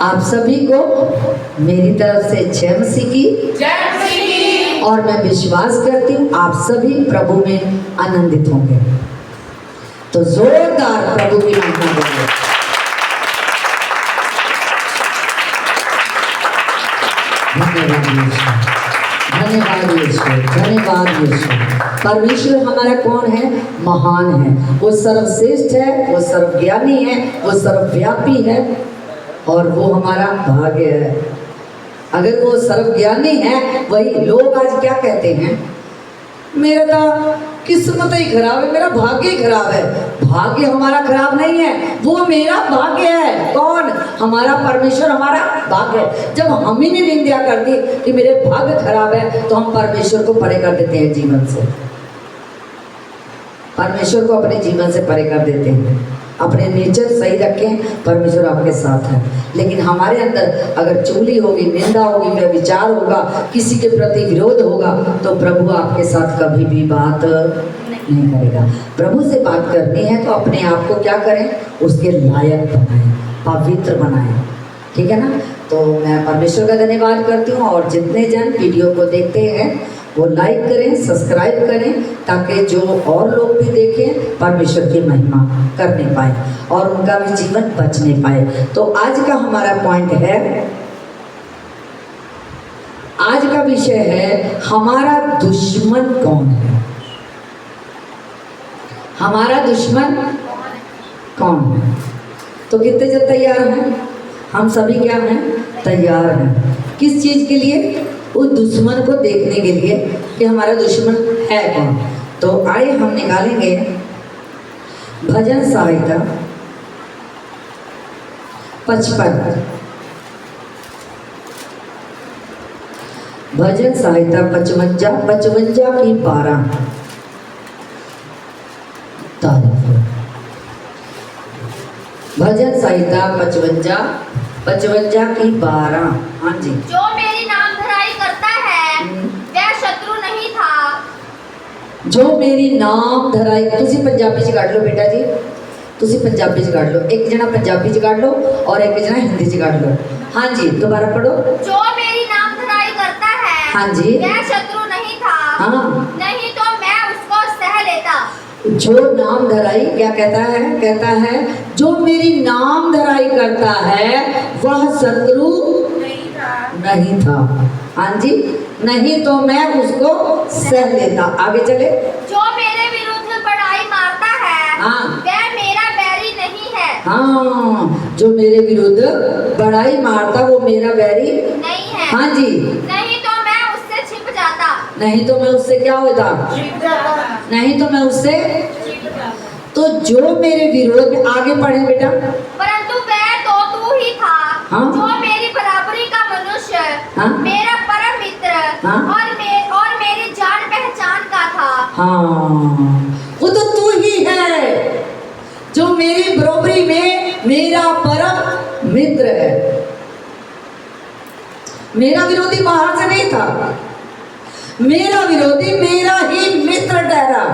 आप सभी को मेरी तरफ से जय मसीह की। और मैं विश्वास करती हूँ आप सभी प्रभु में आनंदित होंगे। तो जोरदार प्रभु की महिमा करें। धन्यवाद यीशु, धन्यवाद यीशु। परमेश्वर हमारा कौन है? महान है, वो सर्वश्रेष्ठ है, वो सर्वज्ञानी है, वो सर्वव्यापी है और वो हमारा भाग्य है। अगर वो सर्वज्ञानी है, वही लोग आज क्या कहते हैं, मेरा तो किस्मत ही खराब है, मेरा भाग्य ही खराब है। भाग्य हमारा खराब नहीं है, वो मेरा भाग्य है। कौन? हमारा परमेश्वर हमारा भाग्य है। जब हम ही नहीं निंदा कर दी कि मेरे भाग्य खराब है, तो हम परमेश्वर को परे कर देते हैं जीवन से। परमेश्वर को अपने जीवन से परे कर देते हैं। अपने नेचर सही रखें, परमेश्वर आपके साथ है। लेकिन हमारे अंदर अगर चुगली होगी, निंदा होगी, व्यभिचार होगा, किसी के प्रति विरोध होगा, तो प्रभु आपके साथ कभी भी बात नहीं करेगा। प्रभु से बात करनी है तो अपने आप को क्या करें? उसके लायक बनाएं, पवित्र बनाएं। ठीक है ना? तो मैं परमेश्वर का धन्यवाद करती हूँ। और जितने जन वीडियो को देखते हैं वो लाइक करें, सब्सक्राइब करें, ताकि जो और लोग भी देखें परमेश्वर की महिमा कर नहीं पाए और उनका भी जीवन बच नहीं पाए। तो आज का हमारा पॉइंट है, आज का विषय है हमारा दुश्मन कौन है। हमारा दुश्मन कौन है? तो कितने जन तैयार हैं? हम सभी क्या हैं? तैयार हैं। किस चीज़ के लिए? उस दुश्मन को देखने के लिए कि हमारा दुश्मन है कौन। तो आइए हम निकालेंगे भजन संहिता 55। भजन संहिता 55 की 12 तारीख। भजन संहिता 55 की 12। हाँ जी। जो मेरी नामधराई करता है वह शत्रु नहीं था। जो मेरी नामधराई, तुसी पंजाबी च काट लो बेटा जी, तुसी पंजाबी च काट लो। एक जना पंजाबी च काट लो और एक जना हिंदी च काट लो। हाँ जी, दोबारा पढ़ो। जो मेरी नामधराई करता है हाँ जी, वह शत्रु नहीं था। हाँ, नहीं तो मैं उसको सह लेता। जो नाम धराई क्या कहता है? कहता है जो मेरी नाम धराई करता है वह शत्रु नहीं था। हाँ जी, नहीं तो मैं उसको सह लेता। आगे चले। जो मेरे विरुद्ध बड़ाई मारता है हाँ, वह मेरा बैरी नहीं है। हाँ, जो मेरे विरुद्ध बड़ाई मारता वो मेरा बैरी नहीं है। हाँ जी, नहीं तो मैं उससे छिप जाता। नहीं तो मैं उससे क्या होता? नहीं तो मैं उससे। तो जो मेरे विरोध में, आगे पढ़े बेटा। परंतु वह तो तू ही था। हाँ? जो मेरी बराबरी का मनुष्य, हाँ? मेरा परम मित्र, हाँ? और मेरी जान पहचान का था। हाँ, वो तो तू ही है जो मेरी बराबरी में मेरा परम मित्र है। मेरा विरोधी बाहर से नहीं था, मेरा विरोधी मेरा ही मित्र ठहरा,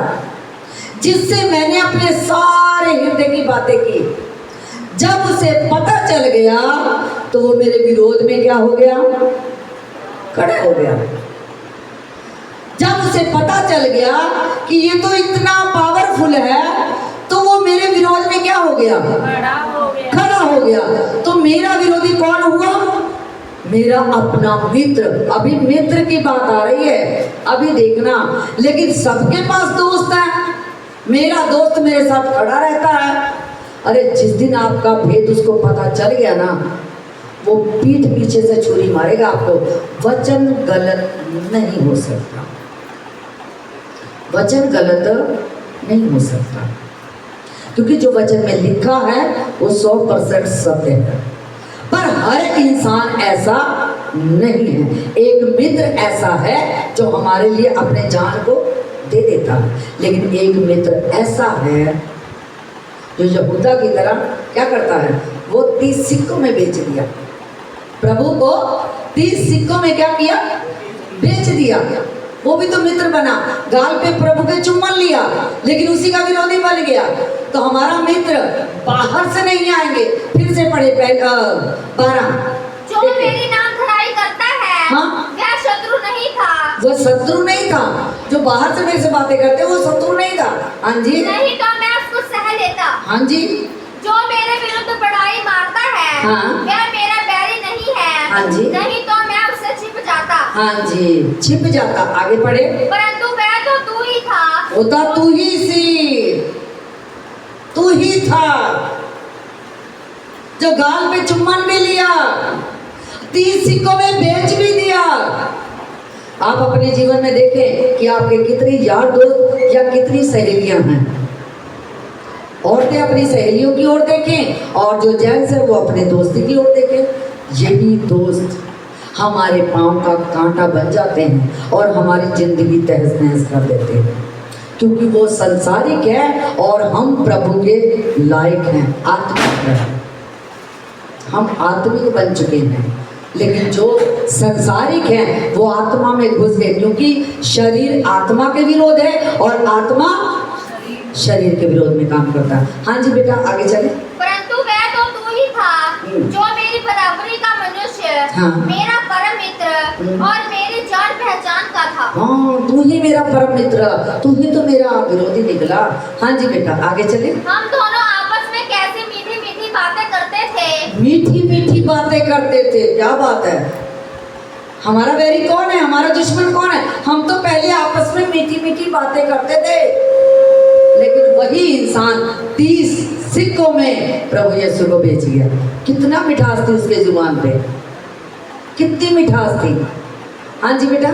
जिससे मैंने अपने सारे हृदय की बातें की। जब उसे पता चल गया तो वो मेरे विरोध में क्या हो गया? खड़ा हो गया। जब उसे पता चल गया कि ये तो इतना पावरफुल है, तो वो मेरे विरोध में क्या हो गया? खड़ा हो गया। तो मेरा विरोधी कौन हुआ? मेरा अपना मित्र। अभी मित्र की बात आ रही है, अभी देखना। लेकिन सबके पास दोस्त है। मेरा दोस्त मेरे साथ खड़ा रहता है। अरे जिस दिन आपका भेद उसको पता चल गया ना, वो पीठ पीछे से छुरी मारेगा आपको। वचन गलत नहीं हो सकता, वचन गलत नहीं हो सकता, क्योंकि जो वचन में लिखा है वो 100% सत्य है। पर हर इंसान ऐसा नहीं है। एक मित्र ऐसा है जो हमारे लिए अपने जान को दे देता है, लेकिन एक मित्र ऐसा है जो यहूदा की तरह क्या करता है? वो 30 सिक्कों में बेच दिया। प्रभु को 30 सिक्कों में क्या किया? बेच दिया। वो भी तो मित्र बना, गाल पे प्रभु के चुम्बन लिया, लेकिन उसी का विरोधी बन गया। तो हमारा मित्र बाहर से नहीं आएंगे। फिर से पढ़े 12। जो मेरी नाम धराई करता है, हाँ? वह शत्रु नहीं था। वो शत्रु नहीं था। जो बाहर से मेरे से बातें करते वो शत्रु नहीं था। हाँ जी, नहीं तो मैं उसको सह लेता। हाँ जी, जो मेरे विरुद्ध बड़ाई मारता है, हाँ। वह मेरा बैरी नहीं है। हाँ जी। नहीं तो मैं उससे छिप जाता। हाँ जी, छिप जाता। आगे पढ़े। परंतु वह तो तू ही था। होता तू ही सी, तू ही था जो गाल पे चुम्बन भी लिया, 30 सिक्कों में बेच भी दिया। आप अपने जीवन में देखें कि आपके कितनी यार दोस्त या कितनी सहेलियां हैं। औरतें अपनी सहेलियों की ओर देखें और जो जेंट्स है वो अपने दोस्ती की ओर देखें। यही दोस्त हमारे पांव का कांटा बन जाते हैं और हमारी जिंदगी तहस नहस कर देते हैं, क्योंकि वो संसारिक है और हम प्रभु के लायक हैं, आत्मिक हैं। हम आत्मिक बन चुके हैं, लेकिन जो संसारिक हैं वो आत्मा में घुस गए, क्योंकि शरीर आत्मा के विरोध है और आत्मा शरीर के विरोध में काम करता है। हाँ जी बेटा, आगे चले। परंतु वह तो तू ही था जो मेरी बराबरी का मनुष्य, हाँ। मेरा परम मित्र और मेरी जान पहचान का था। हाँ, तू ही मेरा परम मित्र, तू ही तो मेरा विरोधी निकला। हाँ जी बेटा, आगे चले। हम दोनों आपस में कैसी मीठी मीठी बातें करते थे। मीठी मीठी बातें करते थे। क्या बात है। हमारा वैरी कौन है, हमारा दुश्मन कौन है? हम तो पहले आपस में मीठी मीठी बातें करते थे, लेकिन वही इंसान 30 सिक्कों में प्रभु यीशु को बेच गया। कितना मिठास थी उसके जुबान पे, कितनी मिठास थी। हाँ जी बेटा।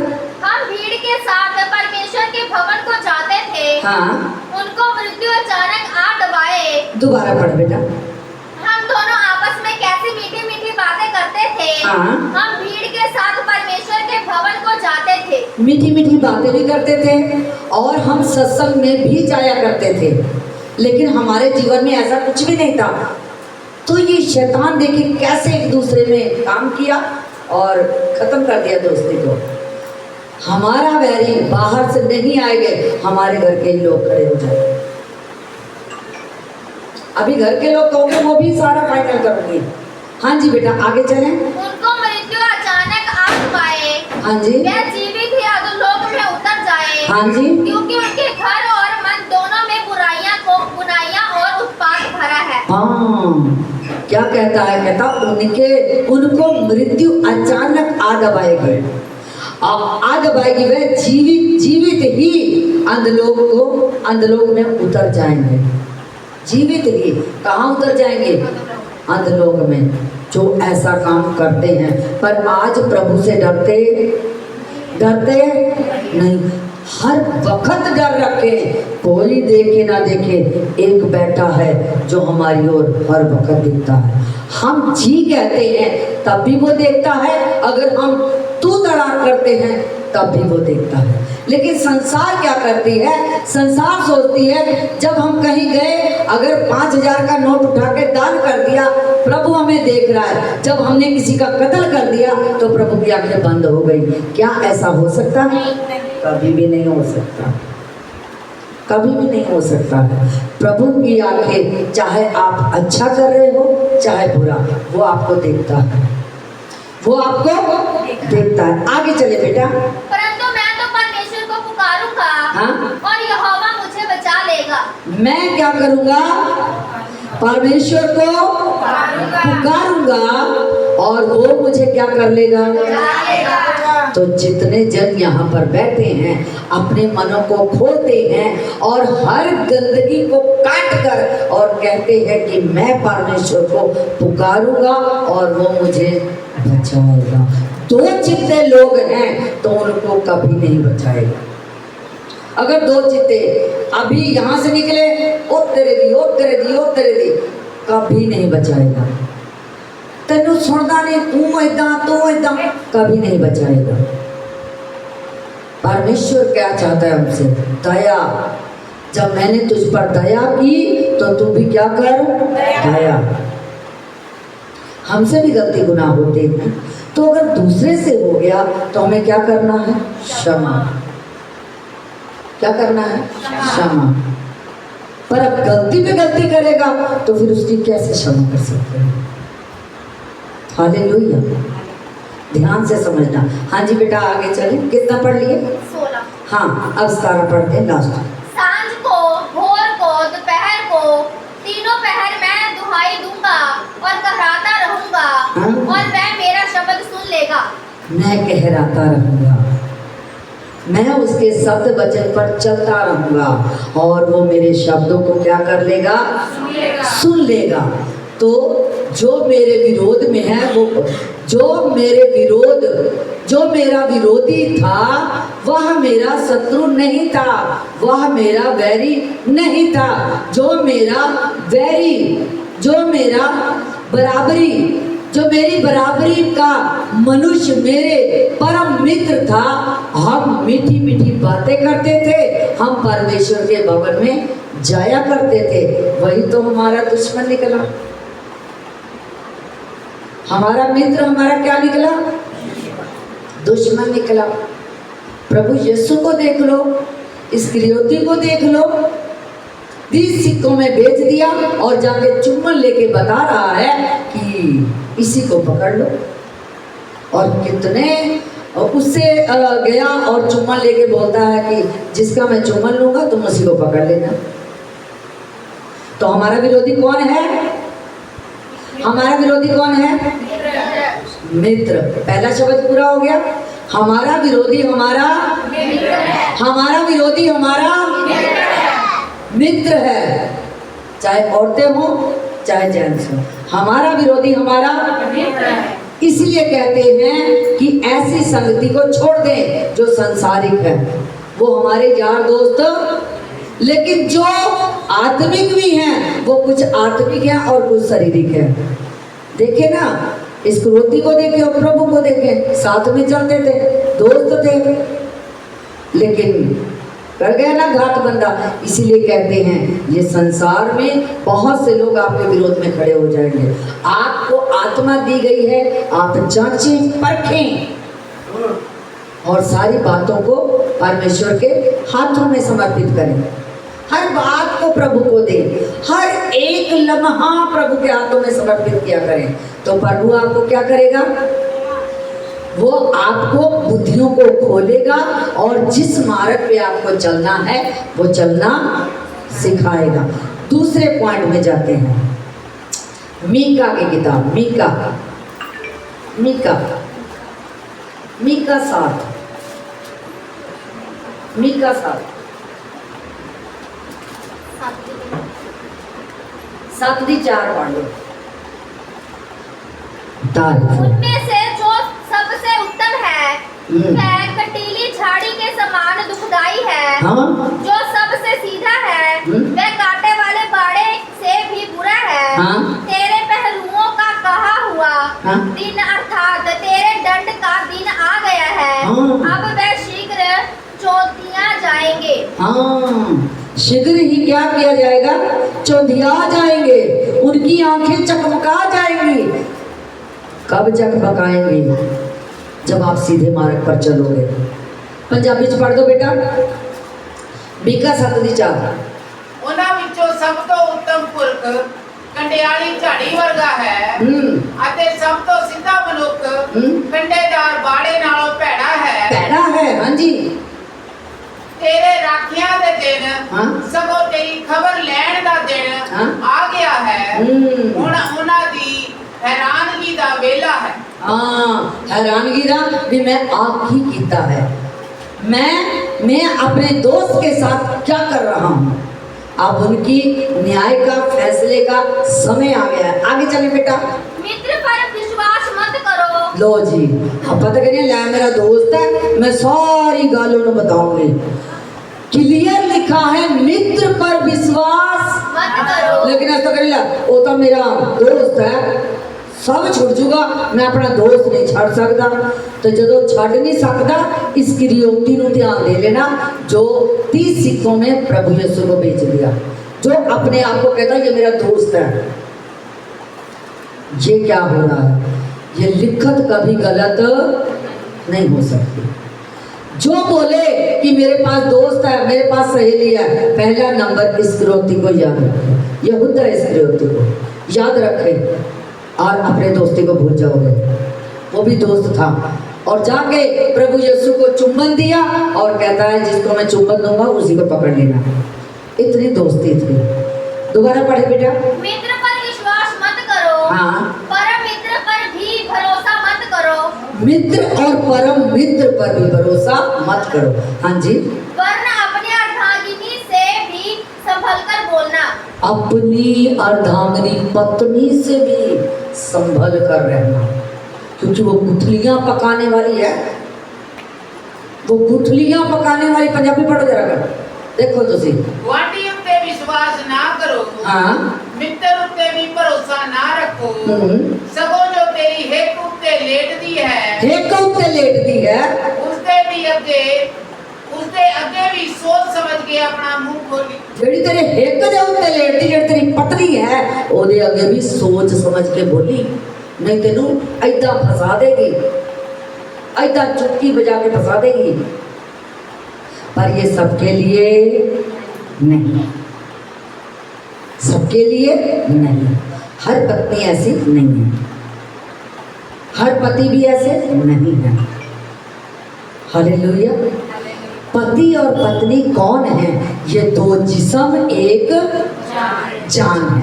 हम भीड़ के साथ परमेश्वर के भवन को जाते थे। हाँ, उनको मृत्यु अचानक आ दबाए। दोबारा पढ़ बेटा। हम दोनों आपस में कैसी मीठी मीठी बातें करते थे। हाँ। हम भीड़ के साथ परमेश्वर के भवन को जाते थे। मीठी मीठी बातें भी करते थे और हम सत्संग में भी जाया करते थे, लेकिन हमारे जीवन में ऐसा कुछ भी नहीं था। तो ये शैतान देखिए कैसे एक दूसरे में काम किया और खत्म कर दिया दोस्ती को। हमारा वैरी बाहर से नहीं आएंगे, हमारे घर के लोग खड़े हो जाएंगे। अभी घर के लोग कहोगे वो भी सारा फाइनल करूंगी। हाँ जी बेटा, आगे चलें। उनको मृत्यु अचानक आ दबाए। हाँ जी। वह जीवित ही अधोलोक में उतर जाए। हाँ जी। क्योंकि उनके घर और मन दोनों में बुराइयां और उत्पात भरा है। हाँ, क्या कहता है? कहता उनको मृत्यु अचानक आ दबाएगी। आ दबाएगी, वह जीवित ही अंधलोक में उतर जाएंगे। जीवित ही कहाँ उतर जाएंगे? अंधलोक में, जो ऐसा काम करते हैं। पर आज प्रभु से डरते नहीं, हर वक्त डर रखे। कोई देखे ना देखे, एक बैठा है जो हमारी ओर हर वक्त देखता है। हम जी कहते हैं तब भी वो देखता है, अगर हम तू तड़ाक करते हैं तब भी वो देखता है। लेकिन संसार क्या करती है? संसार सोचती है जब हम कहीं गए, अगर 5000 का नोट उठा के दान कर दिया, प्रभु हमें देख रहा है। जब हमने किसी का कत्ल कर दिया तो प्रभु की आंखें बंद हो गई। क्या ऐसा हो सकता है? कभी भी नहीं हो सकता, कभी भी नहीं हो सकता है। प्रभु की आंखें, चाहे आप अच्छा कर रहे हो चाहे बुरा, वो आपको देखता है, वो आपको देखता है। आगे चले बेटा। परंतु मैं तो परमेश्वर को पुकारूंगा। हाँ? और यहोवा मुझे बचा लेगा। मैं क्या करूंगा? परमेश्वर को पुकारूंगा और वो मुझे क्या कर लेगा? तो जितने जन यहाँ पर बैठे हैं, अपने मनों को खोलते हैं और हर गंदगी को काट कर और कहते हैं कि मैं परमेश्वर को पुकारूंगा और वो मुझे बचाएगा। दो चित्ते लोग हैं तो उनको कभी नहीं बचाएगा। अगर दो चित्ते अभी यहाँ से निकले, ओ तेरे दी, कभी नहीं बचाएगा। तेनू सुनता नहीं, तू इदा, कभी नहीं बचाएगा। परमेश्वर क्या चाहता है हमसे? दया। जब मैंने तुझ पर दया की तो तू भी क्या कर? दया। हमसे भी गलती गुनाह होते हैं, तो अगर दूसरे से हो गया तो हमें क्या करना है? क्षमा। क्या करना है? क्षमा। पर अब गलती पे गलती करेगा तो फिर उसकी कैसे क्षमा कर सकते हैं? हालेलुया। ध्यान से समझना। हाँ जी बेटा, आगे चले। कितना पढ़ लिए? 16। हाँ, अब 17 पढ़ते हैं, लास्ट। सांझ को, भोर को, दोपहर को, तीनों पहर मैं दुहाई दूंगा और कहराता रहूंगा, हाँ? और वह मेरा शब्द सुन लेगा। मैं कहराता रहूंगा, मैं उसके शब्द वचन पर चलता रहूंगा और वो मेरे शब्दों को क्या कर लेगा? सुन लेगा। तो जो मेरे विरोध में है, वो जो मेरा विरोधी था, वह मेरा शत्रु नहीं था, वह मेरा वैरी नहीं था। जो मेरा वैरी, जो मेरी बराबरी का मनुष्य मेरे परम मित्र था, हम मीठी मीठी बातें करते थे, हम परमेश्वर के भवन में जाया करते थे, वही तो हमारा दुश्मन निकला। हमारा मित्र हमारा क्या निकला? दुश्मन निकला। प्रभु यीशु को देख लो, इस्करियोती को देख लो, 30 सिक्कों में बेच दिया और जाके चुम्बन लेके बता रहा है कि इसी को पकड़ लो। और कितने उससे गया और चुम्बन लेके बोलता है कि जिसका मैं चुम्बन लूंगा तुम उसी को पकड़ लेना। तो हमारा विरोधी कौन है? हमारा विरोधी कौन है? मित्र। पहला शब्द पूरा हो गया। हमारा विरोधी हमारा विरोधी हमारा मित्र है। चाहे औरतें हो चाहे जेंट्स हो, हमारा विरोधी हमारा मित्र है। इसलिए कहते हैं कि ऐसी संगति को छोड़ दें जो संसारिक है, वो हमारे यार दोस्त। लेकिन जो आत्मिक भी हैं, वो कुछ आत्मिक हैं और कुछ शारीरिक है। देखे ना, इस्करियोती को देखे और प्रभु को देखे, साथ में चलते थे, दोस्त थे, लेकिन कर गया ना घात बंदा। इसीलिए कहते हैं ये संसार में बहुत से लोग आपके विरोध में खड़े हो जाएंगे। आपको आत्मा दी गई है, आप जांचें परखें और सारी बातों को परमेश्वर के हाथों में समर्पित करें। हर बात को प्रभु को दें, हर एक लम्हा प्रभु के हाथों में समर्पित किया करें। तो प्रभु आपको क्या करेगा? वो आपको बुद्धियों को खोलेगा और जिस मार्ग पे आपको चलना है वो चलना सिखाएगा। दूसरे पॉइंट में जाते हैं, मीका की किताब। मीका 7:4 पढ़ लो। उनमें से जो सबसे उत्तम है वह कटीली झाड़ी के समान दुखदाई है। हाँ? जो सबसे सीधा है वह कांटे वाले बाड़े से भी बुरा है। हाँ? तेरे पहलुओं का कहा हुआ हाँ? दिन अर्थात तेरे दंड का दिन आ गया है। हाँ? अब वह शीघ्र चौंधिया जाएंगे। हाँ, शीघ्र ही क्या किया जाएगा? चौंधिया जाएंगे, उनकी आंखें चकमका जाएंगी। कब चकमकाएंगी? जब आप सीधे मार्ग पर चलोगे। पंजाबी च पढ़ दो बेटा। मीका 7:4। ਉਹਨਾਂ ਵਿੱਚੋਂ ਸਭ ਤੋਂ ਉੱਤਮ ਪੁਰਖ ਕੰਡਿਆਲੀ ਝਾੜੀ ਵਰਗਾ ਹੈ ਅਤੇ ਸਭ ਤੋਂ ਸਿੱਧਾ ਮਨੁੱਖ ਕੰਡੇਦਾਰ ਬਾੜੇ ਨਾਲੋਂ ਭੈੜਾ ਹੈ। ਭੈੜਾ ਹੈ, हाँ जी। ਤੇਰੇ ਰਾਖਿਆਂ ਦੇ ਦਿਨ हाँ? ਸਗੋਂ ਤੇਰੀ ਖਬਰ ਲੈਣ ਦਾ ਦਿਨ हाँ? ਆ ਗਿਆ ਹੈ। ਹੁਣ ਉਹਨਾਂ ਦੀ हैरानगी दा वेला है। हाँ, हैरानगी दा भी मैं आप ही कीता है। मैं अपने दोस्त के साथ क्या कर रहा हूँ? अब उनकी न्याय का, फैसले का समय आ गया है। आगे चले बेटा। मित्र पर विश्वास मत करो। लो जी, अब पता करिए, ला मेरा दोस्त है, मैं सारी गालों को बताऊंगी। क्लियर लिखा है, मित्र पर विश्वास मत करो। लेकिन ऐसा कर ला, वो तो मेरा दोस्त है, सब छुट जूगा, मैं अपना दोस्त नहीं छड़ सकता। तो जो छड़ नहीं सकता, इस्करियोती को ध्यान दे लेना, जो 30 सिक्कों में प्रभु यीशु को बेच दिया, जो अपने आप को कहता है ये मेरा दोस्त है। ये क्या हो रहा है? ये लिखत कभी गलत नहीं हो सकती। जो बोले कि मेरे पास दोस्त है, मेरे पास सहेली है, पहला नंबर इस्करियोती को याद रखे, यहूदा इस्करियोती को याद रखे और अपने दोस्ती को भूल जाओगे। वो भी दोस्त था और जाके प्रभु यीशु को चुंबन दिया और कहता है जिसको मैं चुंबन दूंगा उसी को पकड़ लेना। इतनी दोस्ती थी। दोबारा पढ़े बेटा। मित्र पर विश्वास मत करो, हाँ। परम मित्र पर भी भरोसा मत करो। मित्र और परम मित्र पर भी भरोसा मत करो। हाँ जी। वरना अपने अर्धांगिनी से भी संभल कर बोलना। अपनी अर्धांगिनी पत्नी से भी संभल कर रहना, क्योंकि वो गुठलियां पकाने वाली है। वो गुठलियां पकाने वाली, पंजाबी पढ़ो जरा कर देखो तो सही। गुआंढी उत्ते विश्वास ना करो, हाँ। मित्र उत्ते भी भरोसा ना रखो, सगो जो तेरी हिक उत्ते लेट दी है, हिक उत्ते लेट दी है, उसके अगे भी सोच समझ के अपना मुंह खोली। जेड़ी तेरे हिक दे उत्ते लेट दी, जेड़ी तेरी पत्नी है ओदे अगे भी सोच समझ के बोली, नहीं तेनू ऐदा फसा देगी, ऐदा चुटकी बजा के फसा देगी। पर ये सबके लिए नहीं, सबके लिए नहीं। हर पत्नी ऐसी नहीं है, हर पति भी ऐसे नहीं है। हालेलुया। पति और पत्नी कौन है? ये दो जिस्म एक जान है।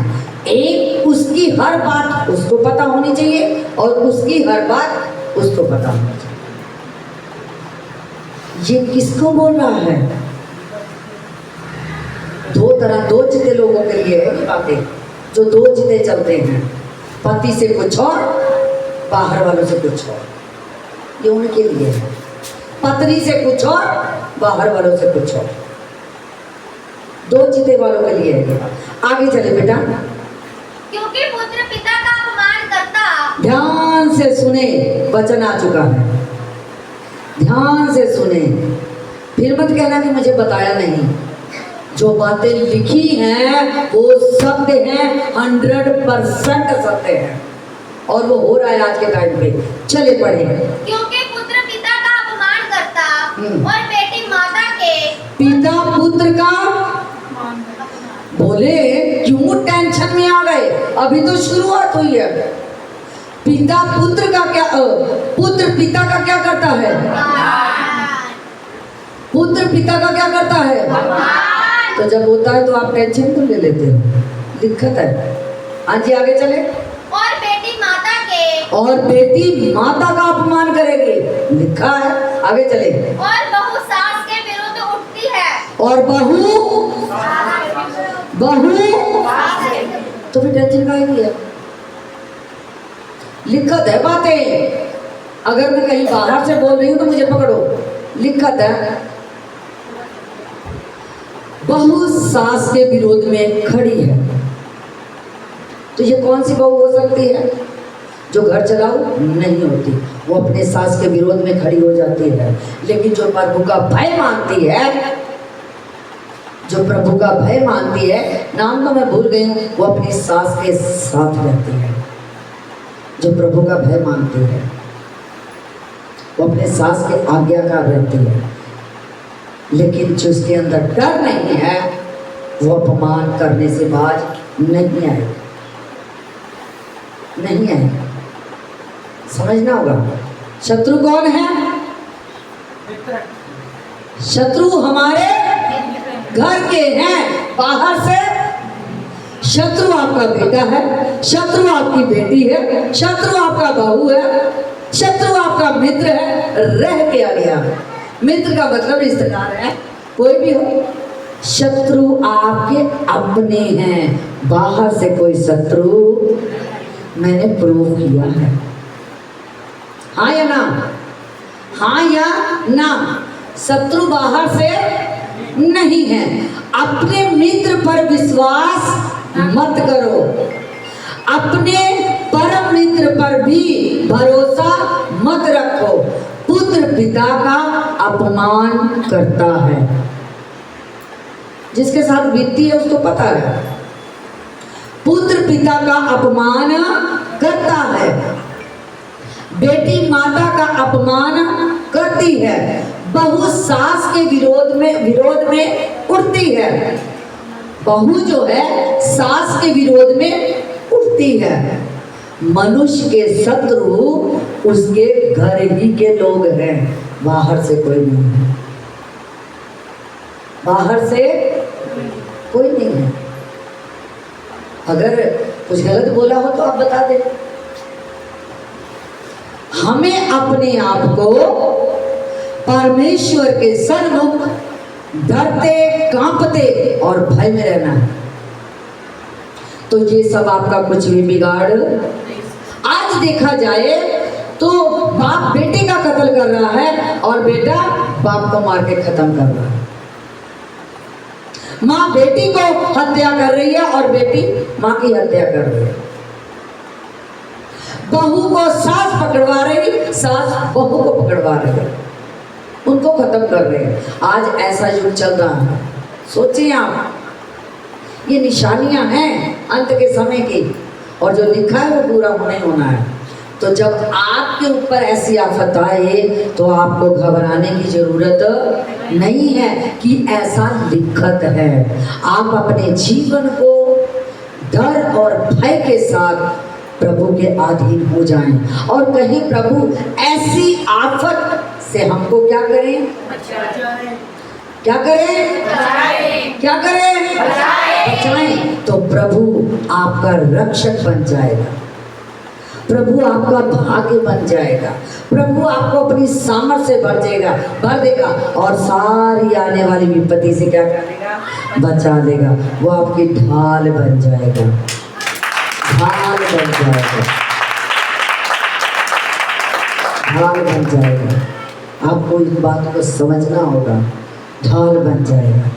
एक उसकी हर बात उसको पता होनी चाहिए और उसकी हर बात उसको पता होनी चाहिए। ये किसको बोल रहा है? दो चिते लोगों के लिए है ये बातें, जो दो चिते चलते हैं, पति से कुछ और, बाहर वालों से कुछ और। ये उनके लिए है। पत्नी से कुछ और, बाहर वालों से कुछ और। दो चिते वालों के लिए है ये बात। आगे चले बेटा। क्योंकि पुत्र पिता का अपमान करता। ध्यान से सुने, वचन आ चुका है। ध्यान से सुने, फिर मत कहना कि मुझे बताया नहीं। जो बातें लिखी हैं वो सत्य हैं, 100% सत्य है और वो हो रहा है आज के टाइम पे। चले पढ़े। क्योंकि पुत्र पिता का अपमान करता और बेटी माता के। पिता पुत्र का, बोले क्यों टेंशन में आ गए? अभी तो शुरुआत हुई है। पिता पुत्र का क्या, पुत्र पिता का क्या करता है? पुत्र पिता का क्या करता है? तो जब होता है तो आप टेंशन तो ले लेते हो, दिक्कत है। हाँ जी आगे चले। और बेटी माता के। और बेटी माता का अपमान करेगी, लिखा है। आगे चले। और बहू सास के विरुद्ध उठती है। और बहू तो फिर टेंशन काहेगी है? लिखत है बातें। अगर मैं कहीं बाहर से बोल रही हूँ तो मुझे पकड़ो, लिखत है। बहू सास के विरोध में खड़ी है। तो ये कौन सी बहू हो सकती है? जो घर चलाऊ नहीं होती, वो अपने सास के विरोध में खड़ी हो जाती है। लेकिन जो प्रभु का भय मानती है, जो प्रभु का भय मानती है, नाम तो मैं भूल गई हूँ, वो अपनी सास के साथ रहती है। जो प्रभु का भय मानती है वो अपने सास के आज्ञाकार रहती है। लेकिन जो उसके अंदर डर नहीं है वो अपमान करने से बाज नहीं आए, नहीं आए। समझना होगा। शत्रु कौन है? शत्रु हमारे घर के हैं, बाहर से। शत्रु आपका बेटा है, शत्रु आपकी बेटी है, शत्रु आपका बहू है, शत्रु आपका मित्र है। रह के आ गया। मित्र का मतलब रिश्तेदार है, कोई भी हो। शत्रु आपके अपने हैं, बाहर से कोई शत्रु मैंने प्रूव किया है। हाँ या ना? हाँ या ना? शत्रु बाहर से नहीं है। अपने मित्र पर विश्वास मत करो, अपने परम मित्र पर भी भरोसा मत रखो। पुत्र पिता का अपमान करता है। जिसके साथ बीतती है उसको पता है। पुत्र पिता का अपमान करता है, बेटी माता का अपमान करती है, बहू सास के विरोध में उठती है। बहू जो है सास के विरोध में उठती है। मनुष्य के शत्रु उसके घर ही के लोग हैं, बाहर से कोई नहीं है। बाहर से कोई नहीं है। अगर कुछ गलत बोला हो तो आप बता दें। हमें अपने आप को परमेश्वर के सन्मुख डरते, कांपते और भय में रहना है। तो ये सब आपका कुछ भी बिगाड़। आज देखा जाए तो बाप बेटे का कत्ल कर रहा है और बेटा बाप को मार के खत्म कर रहा है। माँ बेटी को हत्या कर रही है और बेटी माँ की हत्या कर रही है। बहू को सास पकड़वा रही, सास बहू को पकड़वा रही है, उनको खत्म कर रहे हैं। आज ऐसा युग चल रहा है। सोचिए आप, ये निशानियां हैं अंत के समय की, और जो लिखा है वो पूरा होने होना है। तो जब आपके ऊपर ऐसी आफत आए तो आपको घबराने की जरूरत नहीं है कि ऐसा लिखत है। आप अपने जीवन को डर और भय के साथ प्रभु के अधीन हो जाएं और कहें प्रभु ऐसी आफत से हमको क्या करें, क्या करें, क्या करें, बचाएं। तो प्रभु आपका रक्षक बन जाएगा, प्रभु आपका भाग्य बन जाएगा, प्रभु आपको अपनी सामर्थ से भर देगा और सारी आने वाली विपत्ति से क्या करेगा, बचा देगा। वो आपकी ढाल बन जाएगा, ढाल बन जाएगा, ढाल बन जाएगा। आपको इस बात को समझना होगा, ढाल बन जाएगा।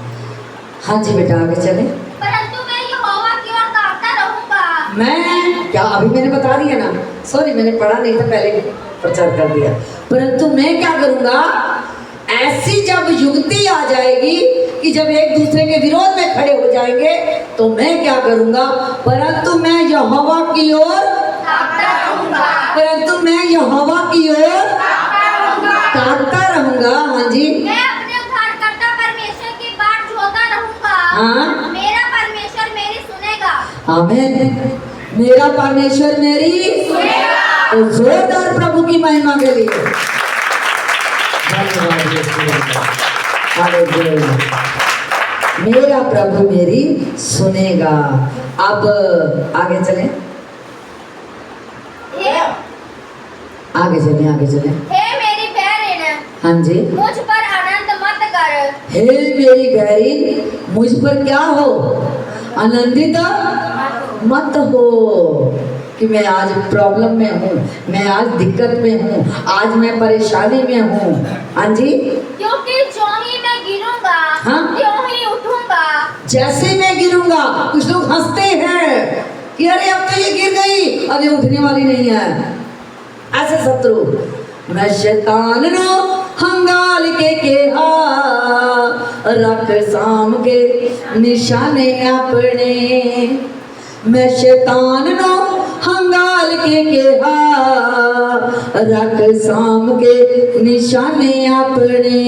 हाँ जी बेटा आगे चले। परंतु मैं यहोवा की ओर ताकता रहूंगा। मैं क्या, अभी मैंने बता दिया ना, सॉरी मैंने पढ़ा नहीं था, पहले प्रचार कर दिया। परंतु मैं क्या करूंगा, ऐसी जब युक्ति आ जाएगी कि जब एक दूसरे के विरोध में खड़े हो जाएंगे तो मैं क्या करूंगा, परंतु मैं यहोवा की ओर ताकता रहूंगा। परंतु मैं यहोवा की ओर ताकता रहूंगा। हाँ जी, मैं अपने उद्धारकर्ता परमेश्वर की बाट जोता रहूंगा। हाँ। मेरा परमेश्वर मेरी सुनेगा। आमीन। मेरा परमेश्वर मेरी सुनेगा। तो जोरदार प्रभु की महिमा के लिए धन्यवाद यीशु। हालेलुया। मेरा प्रभु मेरी सुनेगा। अब आगे चलें, आगे चलें, आगे चलें। हे मेरी बहन, हाँ जी, मुझ पर आनंद मत कर। हे मेरी बहन, मुझ पर क्या हो, आनंदित मत हो कि मैं आज प्रॉब्लम में हूँ, मैं आज दिक्कत में हूँ, आज मैं परेशानी में हूँ। हाँ जी, क्योंकि जो ही मैं गिरूंगा, हाँ? त्यों ही उठूंगा। जैसे मैं गिरूंगा, कुछ लोग हंसते हैं कि अरे अब तो ये गिर गई, अब ये उठने वाली नहीं है। ऐसे शत्रु। मैं शैतान नो हंगाल के रख साम के निशाने अपने। मैं शैतान नो हंगाल के रख साम के निशाने अपने।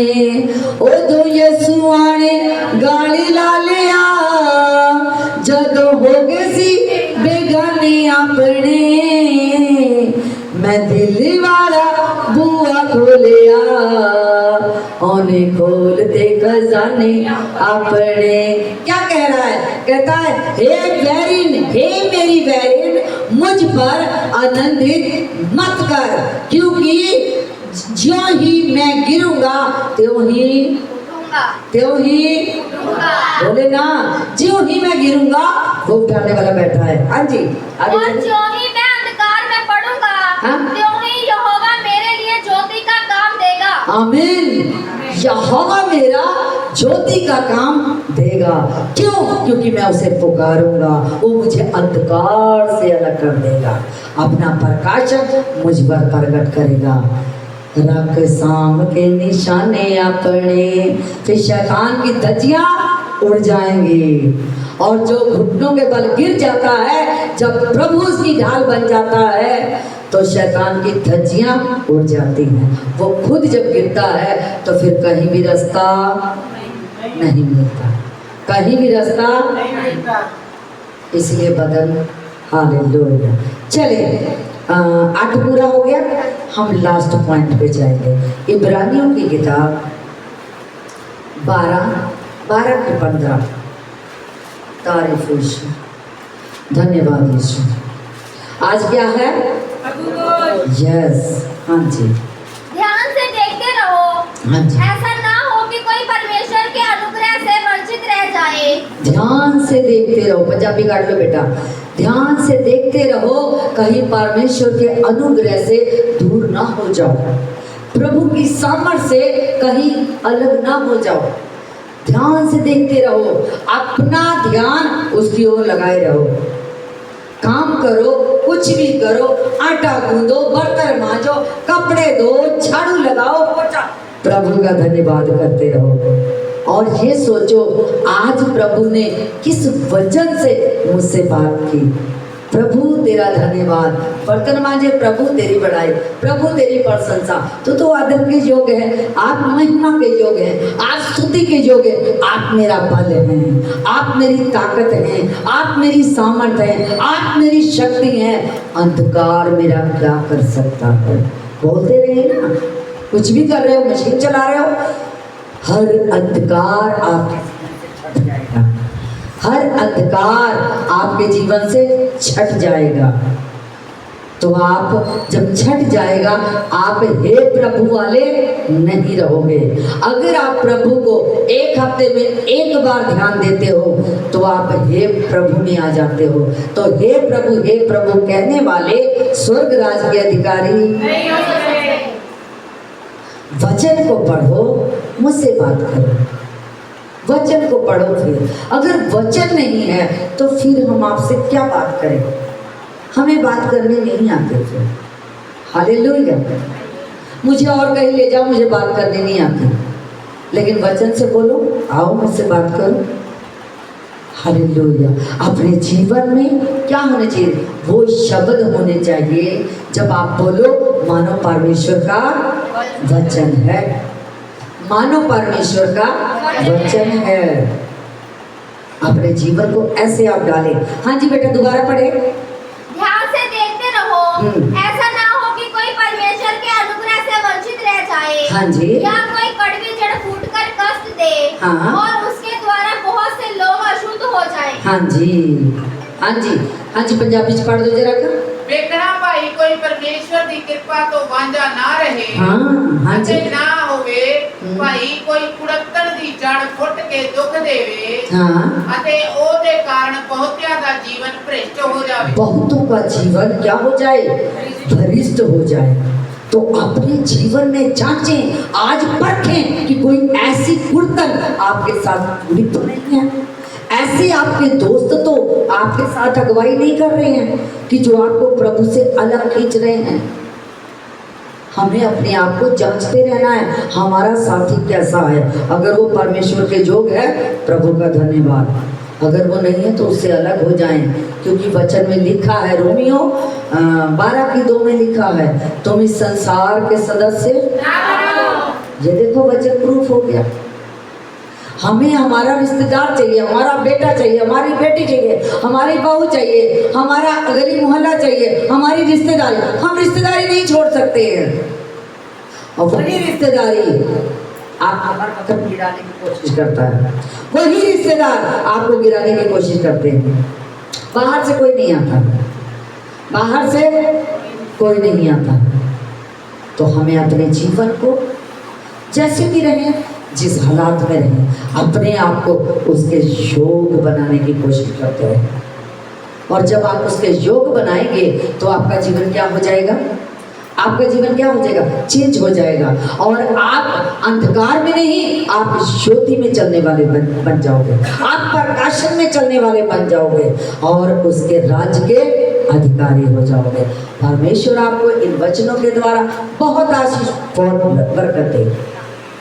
ओ दो यसु आने गाली ला लिया जद हो गए सी बेगाने अपने। मैं दिल वाला बुआ खोलिया ओने खोलते खजाने अपने। क्या कह रहा है, कहता है हे बैरिन, हे मेरी बैरिन, मुझ पर आनंदित मत कर, क्योंकि ज्यों ही मैं गिरूंगा त्यों ही बोले ना, ज्यों ही मैं गिरूंगा वो उठाने वाला बैठा है। हाँ जी, आगे और चलिए। ज्यों ही मैं अंधकार में पड़ूंगा, हाँ? त्यों ही यहोवा मेरे लिए ज्योति का काम देगा। आमीन। यहोवा मेरा ज्योति का काम देगा। क्यों? क्योंकि मैं उसे पुकारूंगा, वो मुझे अंधकार से अलग कर देगा, अपना प्रकाशक मुझ पर प्रकट करेगा। रख साम के निशाने अपने। फिर शैतान की धज्जियां उड़ जाएंगी और जो घुटनों के बल गिर जाता है, जब प्रभु उसकी ढाल बन जाता है तो तो शैतान की धज्जियां उड़ जाती हैं। वो खुद जब गिरता है तो फिर कहीं भी रास्ता नहीं मिलता, कहीं भी रास्ता। इसलिए बदन, हालेलुया। चले 8 पूरा हो गया, हम लास्ट पॉइंट पे जाएंगे। इब्रानियों की किताब 12 की 15। तारीफ यीशु, धन्यवाद यीशु। आज क्या है? यस, हाँ जी, ध्यान से देखते रहो, हाँ जी। ऐसा ना हो कि कोई परमेश्वर के अनुग्रह से वंचित रह जाए। ध्यान से देखते रहो, पंजाबी काट लो बेटा। ध्यान से देखते रहो, कहीं परमेश्वर के अनुग्रह से दूर ना हो जाओ, प्रभु की सामर्थ से कहीं अलग ना हो जाओ। ध्यान से देखते रहो, अपना ध्यान उसकी ओर लगाए रहो। काम करो, कुछ भी करो, आटा गूंदो, बर्तन मांजो, कपड़े धो, झाड़ू लगाओ, पोछा, प्रभु का धन्यवाद करते रहो। और ये सोचो आज प्रभु ने किस वचन से मुझसे बात की। प्रभु तेरा धन्यवाद। बर्तन मांजे, प्रभु तेरी बड़ाई, प्रभु तेरी प्रशंसा। तो आदर के योग्य है, आप महिमा के योग्य हैं, आप स्तुति के योग्य हैं। आप मेरा बल हैं, आप मेरी ताकत हैं, आप मेरी सामर्थ हैं, आप मेरी शक्ति हैं। अंधकार मेरा क्या कर सकता है? बोलते रहे ना, कुछ भी कर रहे हो, मशीन चला रहे हो, हर अंधकार आपके छट जाएगा, हर अंधकार आपके जीवन से छट जाएगा। तो आप जब छट जाएगा, आप हे प्रभु वाले नहीं रहोगे। अगर आप प्रभु को एक हफ्ते में एक बार ध्यान देते हो तो आप हे प्रभु में आ जाते हो। तो हे प्रभु कहने वाले स्वर्ग राज के अधिकारी नहीं हो सकते। वचन को पढ़ो, मुझसे बात करो, वचन को पढ़ो। फिर अगर वचन नहीं है तो फिर हम आपसे क्या बात करें? हमें बात करने नहीं आते थे। हालेलुया। मुझे और कहीं ले जाओ, मुझे बात करने नहीं आती, लेकिन वचन से बोलो, आओ मुझसे बात करो। हालेलुया। अपने जीवन में क्या होना चाहिए? वो शब्द होने चाहिए जब आप बोलो मानो परमेश्वर का वचन है, मानो परमेश्वर का वचन है। अपने जीवन को ऐसे आप डालें। हाँ जी बेटा, दोबारा पढ़े। ध्यान से देखते रहो, ऐसा ना हो कि कोई परमेश्वर के अनुग्रह से वंचित रह जाए। हाँ जी। या कोई कड़वी जड़ फूटकर कष्ट दे, हाँ। और उसके द्वारा बहुत से लोग अशुद्ध हो जाएं। हाँ जी, हाँ जी, हाँ जी, पंजाबी च पढ़ दो जरा का। ਵੇਖਣਾ ਭਾਈ ਕੋਈ ਪਰਮੇਸ਼ਵਰ ਦੀ ਕਿਰਪਾ ਤੋਂ ਵਾਂਝਾ ਨਾ ਰਹੇ। हाँ जी, ਅਤੇ ਨਾ ਹੋਵੇ ਭਾਈ ਕੋਈ ਕੁੜੱਤਣ ਦੀ ਜੜ ਫੁੱਟ ਕੇ ਦੁੱਖ ਦੇਵੇ हाँ। ਅਤੇ ਉਹਦੇ ਕਾਰਨ ਬਹੁਤਿਆਂ ਦਾ ਜੀਵਨ ਭ੍ਰਿਸ਼ਟ ਹੋ ਜਾਵੇ। बहुतों का जीवन क्या हो जाए? भ्रष्ट हो जाए। तो अपने जीवन में जांचें, आज परखें कि कोई ऐसी कुड़तन आपके साथ जुड़ी तो नहीं है, ऐसे आपके दोस्त तो आपके साथ अगुवाई नहीं कर रहे हैं कि जो आपको प्रभु से अलग खींच रहे हैं। हमें अपने आप को जांचते रहना है, हमारा साथी कैसा है। अगर वो परमेश्वर के जोग है, प्रभु का धन्यवाद। अगर वो नहीं है तो उससे अलग हो जाएं, क्योंकि वचन में लिखा है, रोमियो 12:2 में लिखा है, तुम इस संसार के सदस्य। ये देखो वचन प्रूफ हो गया। हमें हमारा रिश्तेदार चाहिए, हमारा बेटा चाहिए, हमारी बेटी चाहिए, हमारी बहू चाहिए, हमारा गली मोहल्ला चाहिए, हमारी रिश्तेदारी। हम रिश्तेदारी नहीं छोड़ सकते हैं। और वही रिश्तेदारी आपको हर वक्त गिराने की कोशिश करता है, वही रिश्तेदार आपको गिराने की कोशिश करते हैं। बाहर से कोई नहीं आता, बाहर से कोई नहीं आता। तो हमें अपने जीवन को जैसे भी रहें, जिस हालात में रहें, अपने आप को उसके योग बनाने की कोशिश करते हैं। और जब आप उसके योग बनाएंगे तो आपका जीवन क्या हो जाएगा? आपका जीवन क्या हो जाएगा? चेंज हो जाएगा। और आप अंधकार में नहीं, आप ज्योति में चलने वाले बन जाओगे, आप प्रकाशन में चलने वाले बन जाओगे और उसके राज्य के अधिकारी हो जाओगे। परमेश्वर आपको इन वचनों के द्वारा बहुत आशीष, बहुत बरकत दे।